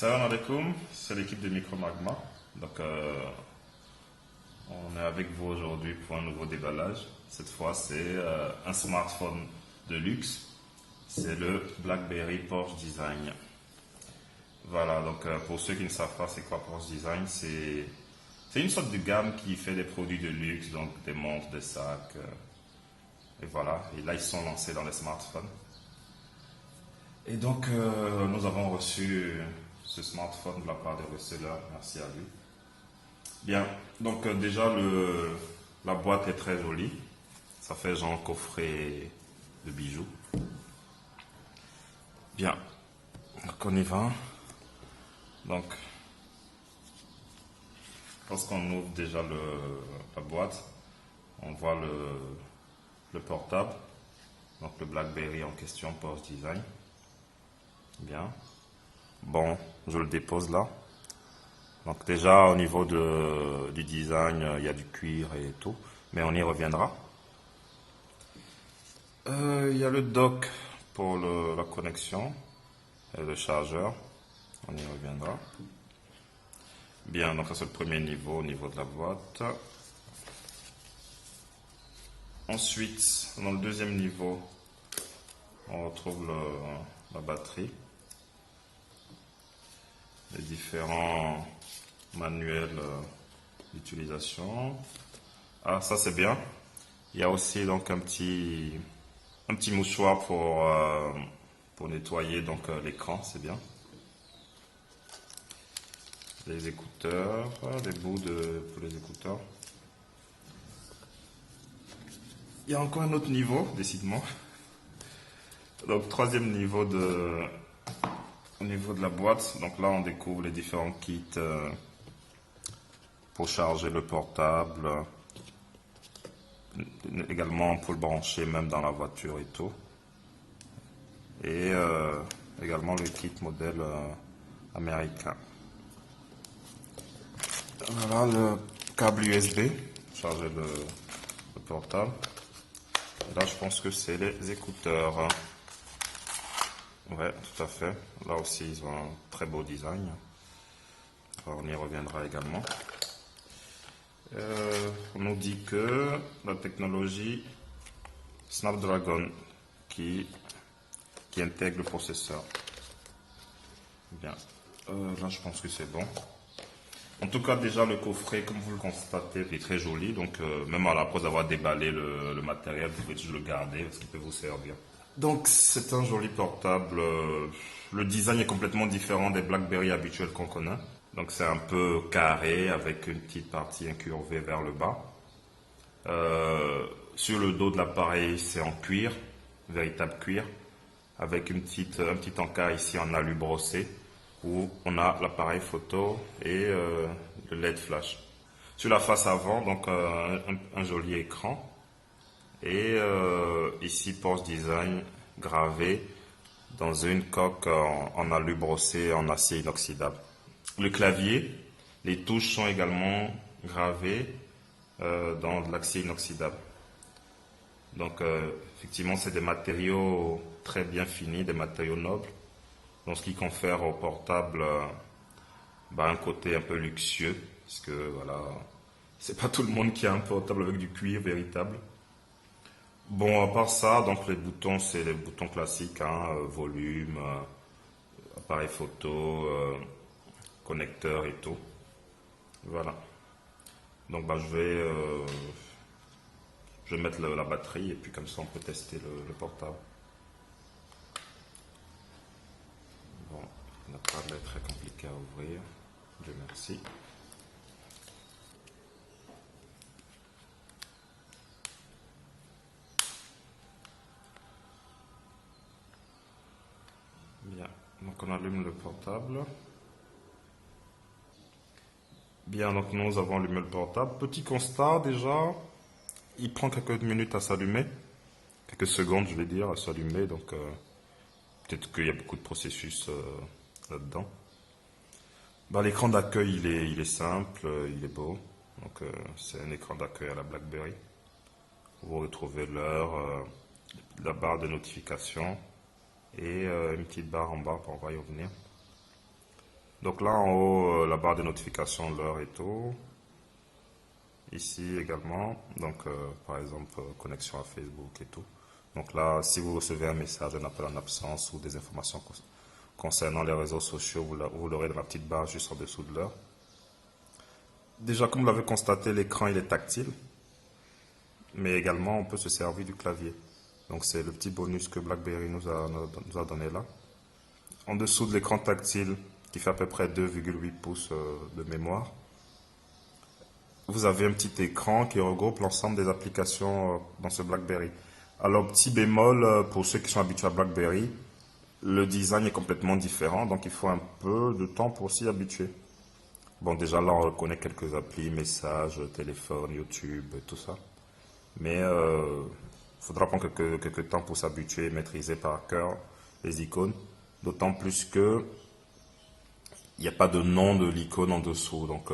Salam alaikum, c'est l'équipe de Micro Magma. Donc, on est avec vous aujourd'hui pour un nouveau déballage. Cette fois, c'est un smartphone de luxe. C'est le BlackBerry Porsche Design. Voilà, donc pour ceux qui ne savent pas c'est quoi Porsche Design, c'est une sorte de gamme qui fait des produits de luxe, donc des montres, des sacs. Et voilà, et là ils sont lancés dans les smartphones. Et donc nous avons reçu ce smartphone de la part des resellers, merci à lui. Bien, donc déjà la boîte est très jolie, ça fait genre coffret de bijoux. Bien, donc on y va. Donc, lorsqu'on ouvre déjà la boîte, on voit le portable, donc le BlackBerry en question, Porsche Design. Bien. Bon, je le dépose là. Donc déjà au niveau du design, il y a du cuir et tout, mais on y reviendra. Il y a le dock pour la connexion et le chargeur. On y reviendra. Bien, donc ça c'est le premier niveau au niveau de la boîte. Ensuite, dans le deuxième niveau, on retrouve la batterie, les différents manuels d'utilisation. Ah, ça c'est bien. Il y a aussi donc un petit mouchoir pour nettoyer donc l'écran, c'est bien. Des écouteurs, des bouts pour les écouteurs. Il y a encore un autre niveau, décidément. Donc troisième niveau au niveau de la boîte. Donc là on découvre les différents kits pour charger le portable. Également pour le brancher même dans la voiture et tout. Et également le kit modèle américain. Voilà le câble USB, charger le portable. Et là, je pense que c'est les écouteurs. Ouais, tout à fait. Là aussi, ils ont un très beau design. Alors, on y reviendra également. On nous dit que la technologie Snapdragon qui intègre le processeur. Bien. Là, je pense que c'est bon. En tout cas, déjà, le coffret, comme vous le constatez, est très joli. Donc, même après avoir déballé le matériel, vous pouvez toujours le garder parce qu'il peut vous servir. Donc, c'est un joli portable. Le design est complètement différent des BlackBerry habituels qu'on connaît. Donc, c'est un peu carré avec une petite partie incurvée vers le bas. Sur le dos de l'appareil, c'est en cuir, véritable cuir, avec un petit encart ici en alu brossé, où on a l'appareil photo et le LED flash. Sur la face avant, donc un joli écran. Et ici, Porsche Design gravé dans une coque en alu brossé en acier inoxydable. Le clavier, les touches sont également gravées dans de l'acier inoxydable. Donc effectivement, c'est des matériaux très bien finis, des matériaux nobles. Donc, ce qui confère au portable un côté un peu luxueux, parce que voilà, c'est pas tout le monde qui a un portable avec du cuir véritable. Bon, à part ça, donc les boutons, c'est les boutons classiques, hein, volume, appareil photo, connecteur et tout. Voilà. Donc, je vais mettre la batterie et puis comme ça, on peut tester le portable. Bon, il n'a pas l'air très compliqué à ouvrir. Dieu merci. Bien, donc on allume le portable. Bien, donc nous avons allumé le portable. Petit constat déjà, il prend quelques minutes à s'allumer. Quelques secondes, je vais dire, à s'allumer. Donc peut-être qu'il y a beaucoup de processus là-dedans. L'écran d'accueil, il est simple, il est beau. Donc c'est un écran d'accueil à la BlackBerry. Vous retrouvez l'heure, la barre de notification et une petite barre en bas, on va y revenir. Donc là en haut, la barre de notification, l'heure et tout. Ici également, donc par exemple connexion à Facebook et tout. Donc là, si vous recevez un message, un appel en absence ou des informations concernant les réseaux sociaux, vous l'aurez dans la petite barre juste en dessous de l'heure. Déjà, comme vous l'avez constaté, l'écran il est tactile, mais également on peut se servir du clavier. Donc c'est le petit bonus que BlackBerry nous a donné là. En dessous de l'écran tactile, qui fait à peu près 2,8 pouces de mémoire, vous avez un petit écran qui regroupe l'ensemble des applications dans ce BlackBerry. Alors, petit bémol, pour ceux qui sont habitués à BlackBerry, le design est complètement différent, donc il faut un peu de temps pour s'y habituer. Bon, déjà là, on reconnaît quelques applis, messages, téléphone, YouTube, tout ça. Mais il faudra prendre quelques temps pour s'habituer, maîtriser par cœur les icônes. D'autant plus que il n'y a pas de nom de l'icône en dessous, donc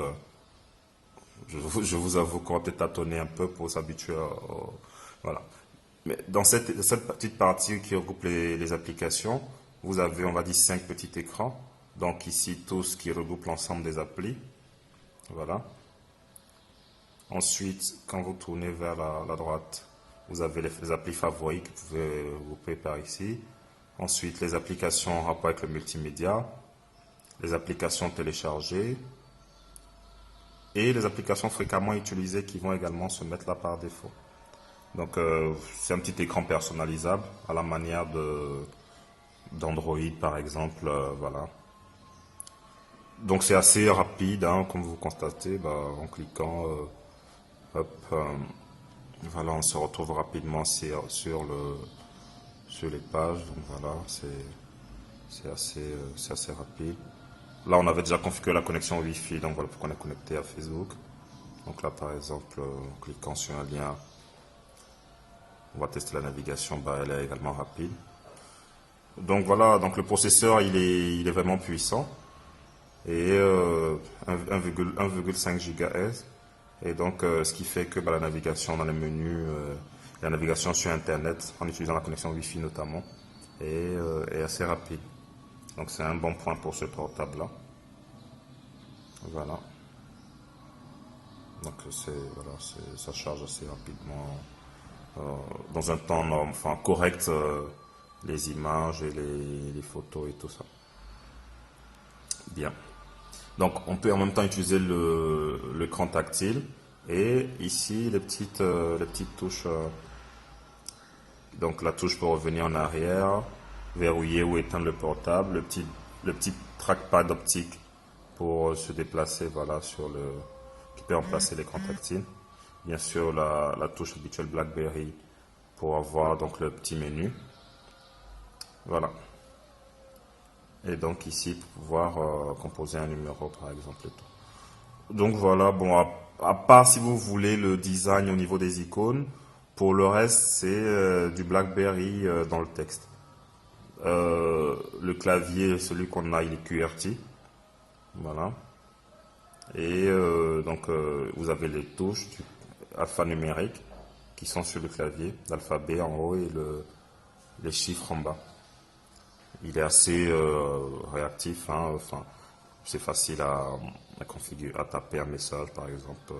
je vous avoue qu'on va peut-être tâtonner un peu pour s'habituer voilà. Mais dans cette petite partie qui regroupe les applications, vous avez, on va dire, 5 petits écrans. Donc ici, tous qui regroupent l'ensemble des applis. Voilà. Ensuite, quand vous tournez vers la droite, vous avez les applis favoris que vous pouvez regrouper par ici. Ensuite, les applications en rapport avec le multimédia, les applications téléchargées et les applications fréquemment utilisées qui vont également se mettre là par défaut. Donc c'est un petit écran personnalisable à la manière d'Android par exemple, voilà. Donc c'est assez rapide, hein, comme vous constatez, en cliquant, hop, voilà, on se retrouve rapidement sur les pages. Donc voilà, c'est assez rapide. Là, on avait déjà configuré la connexion Wi-Fi, donc voilà pourquoi on est connecté à Facebook. Donc là, par exemple, en cliquant sur un lien, on va tester la navigation, elle est également rapide. Donc voilà, donc le processeur, il est vraiment puissant. Et 1,5 GHz. Et donc, ce qui fait que la navigation dans les menus, la navigation sur Internet, en utilisant la connexion Wi-Fi notamment, est assez rapide. Donc c'est un bon point pour ce portable-là. Voilà. Donc voilà, ça charge assez rapidement, dans un temps correct, les images et les photos et tout ça. Bien. Donc on peut en même temps utiliser l'écran tactile et ici les petites touches. Donc la touche pour revenir en arrière, verrouiller ou éteindre le portable, le petit trackpad optique pour se déplacer, voilà, qui peut remplacer l'écran tactile. Bien sûr la touche habituelle BlackBerry pour avoir donc le petit menu. Voilà. Et donc ici pour pouvoir composer un numéro par exemple et tout. Donc voilà, bon, à part si vous voulez le design au niveau des icônes, pour le reste c'est du BlackBerry dans le texte. Le clavier, celui qu'on a, il est QWERTY. Voilà. Et donc vous avez les touches alphanumériques qui sont sur le clavier, l'alphabet en haut et les chiffres en bas. Il est assez réactif, hein, enfin, c'est facile à configurer, à taper un message par exemple.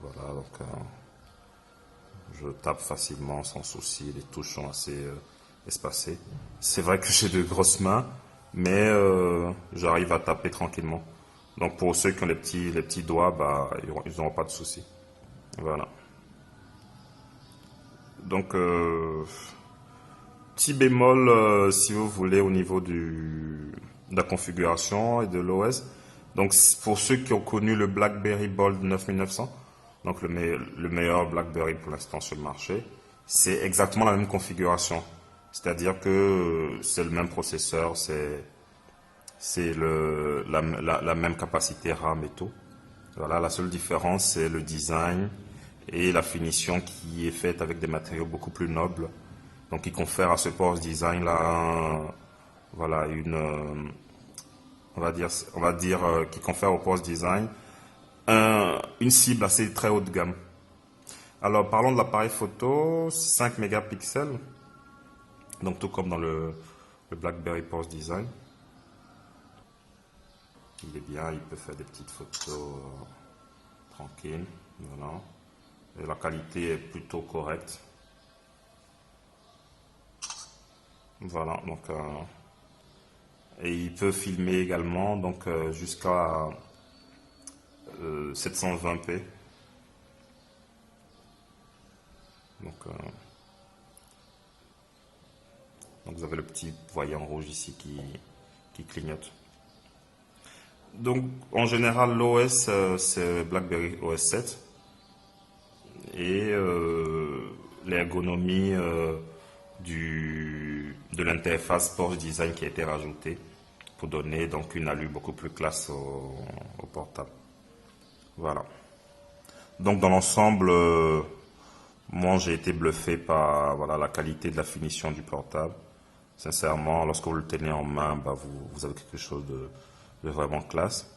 Voilà, donc je tape facilement sans souci, les touches sont assez espacées. C'est vrai que j'ai de grosses mains, mais j'arrive à taper tranquillement. Donc pour ceux qui ont les petits doigts, ils n'auront pas de souci. Voilà. Donc petit bémol, si vous voulez, au niveau de la configuration et de l'OS. Donc, pour ceux qui ont connu le BlackBerry Bold 9900, donc le meilleur BlackBerry pour l'instant sur le marché, c'est exactement la même configuration. C'est-à-dire que c'est le même processeur, c'est la même capacité RAM et tout. Voilà, la seule différence, c'est le design et la finition qui est faite avec des matériaux beaucoup plus nobles. Donc, il confère à ce Porsche Design là, voilà, on va dire qui confère au Porsche Design une cible assez très haut de gamme. Alors, parlons de l'appareil photo, 5 mégapixels, donc tout comme dans le BlackBerry Porsche Design. Il est bien, il peut faire des petites photos tranquilles. Voilà. Et la qualité est plutôt correcte. Voilà, donc et il peut filmer également donc jusqu'à 720p. Donc vous avez le petit voyant rouge ici qui clignote. Donc en général l'OS c'est BlackBerry OS 7 et l'ergonomie de l'interface Porsche Design qui a été rajoutée pour donner donc une allure beaucoup plus classe au portable. Voilà. Donc dans l'ensemble, moi j'ai été bluffé par voilà, la qualité de la finition du portable. Sincèrement, lorsque vous le tenez en main, bah, vous avez quelque chose de vraiment classe.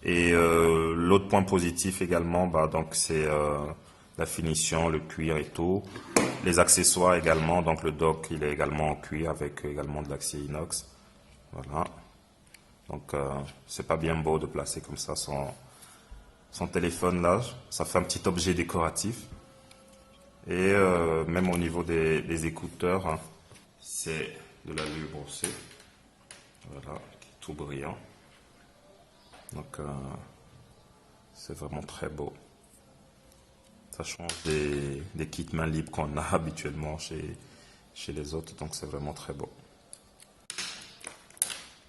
Et l'autre point positif également, bah, donc c'est la finition, le cuir et tout. Les accessoires également, donc le dock il est également en cuir avec également de l'acier inox. Voilà. Donc c'est pas bien beau de placer comme ça son téléphone là. Ça fait un petit objet décoratif. Et même au niveau des écouteurs, hein, c'est de l'alu brossé. Voilà, qui est tout brillant. Donc c'est vraiment très beau. Ça change des kits main libre qu'on a habituellement chez les autres, donc c'est vraiment très beau.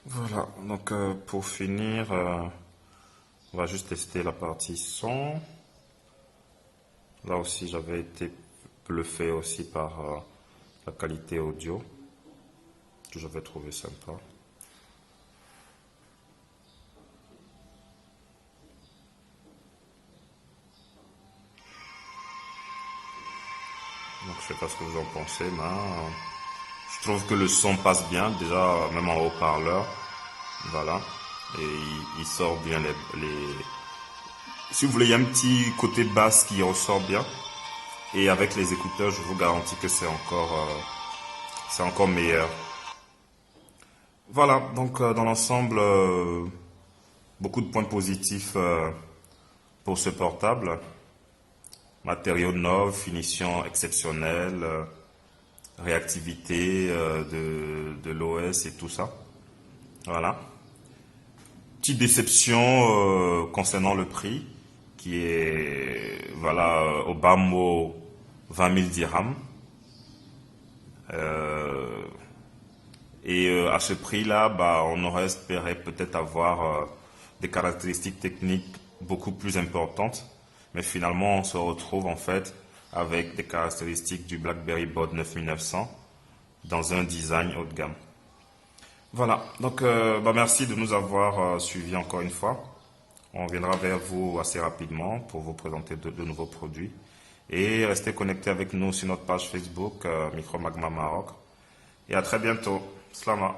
Voilà, donc pour finir, on va juste tester la partie son. Là aussi j'avais été bluffé aussi par la qualité audio, que j'avais trouvé sympa. Donc je sais pas ce que vous en pensez, mais je trouve que le son passe bien, déjà même en haut-parleur, voilà, et il sort bien Si vous voulez, il y a un petit côté basse qui ressort bien, et avec les écouteurs, je vous garantis que c'est encore meilleur. Voilà, donc dans l'ensemble, beaucoup de points positifs pour ce portable. Matériaux neufs, finition exceptionnelle, réactivité de l'OS et tout ça. Voilà. Petite déception concernant le prix, qui est voilà au bas mot 20 000 dirhams. Et à ce prix-là, bah, on aurait espéré peut-être avoir des caractéristiques techniques beaucoup plus importantes. Mais finalement, on se retrouve en fait avec des caractéristiques du BlackBerry Bold 9900 dans un design haut de gamme. Voilà, donc bah, merci de nous avoir suivis encore une fois. On viendra vers vous assez rapidement pour vous présenter de nouveaux produits. Et restez connectés avec nous sur notre page Facebook Micromagma Maroc. Et à très bientôt. Slama.